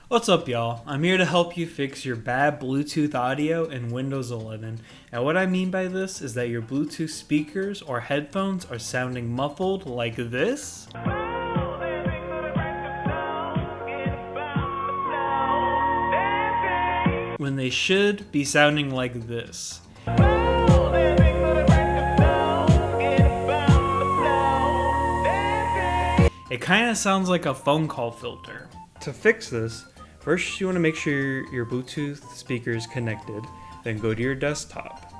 What's up, y'all? I'm here to help you fix your bad Bluetooth audio in Windows 11. And what I mean by this is that your Bluetooth speakers or headphones are sounding muffled like this, when they should be sounding like this. It kind of sounds like a phone call filter. To fix this, first you want to make sure your Bluetooth speaker is connected, then go to your desktop.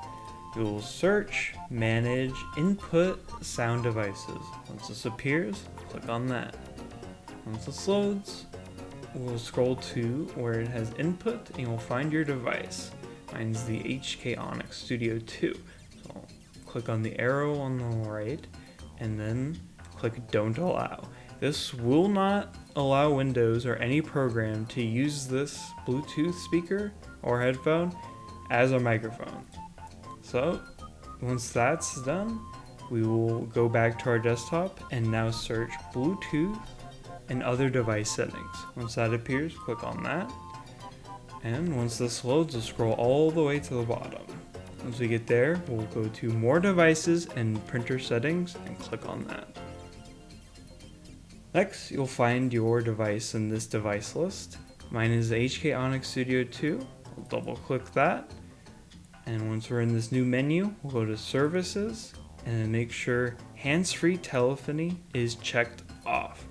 You'll search, manage, input, sound devices. Once this appears, click on that. Once this loads, we'll scroll to where it has input and you'll find your device. Mine's the HK Onyx Studio 2. So click on the arrow on the right and then click Don't Allow. This will not allow Windows or any program to use this Bluetooth speaker or headphone as a microphone. So once that's done, we will go back to our desktop and now search Bluetooth and other device settings. Once that appears, click on that. And once this loads, we'll scroll all the way to the bottom. Once we get there, we'll go to More Devices and Printer Settings and click on that. Next, you'll find your device in this device list. Mine is the HK Onyx Studio 2. We'll double click that. And once we're in this new menu, we'll go to Services and then make sure Handsfree Telephony is checked off.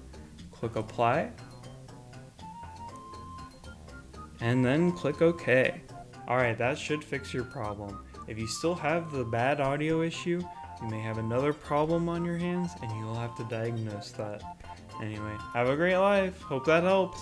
Click Apply. And then click OK. Alright, that should fix your problem. If you still have the bad audio issue, you may have another problem on your hands and you'll have to diagnose that. Anyway, have a great life. Hope that helped.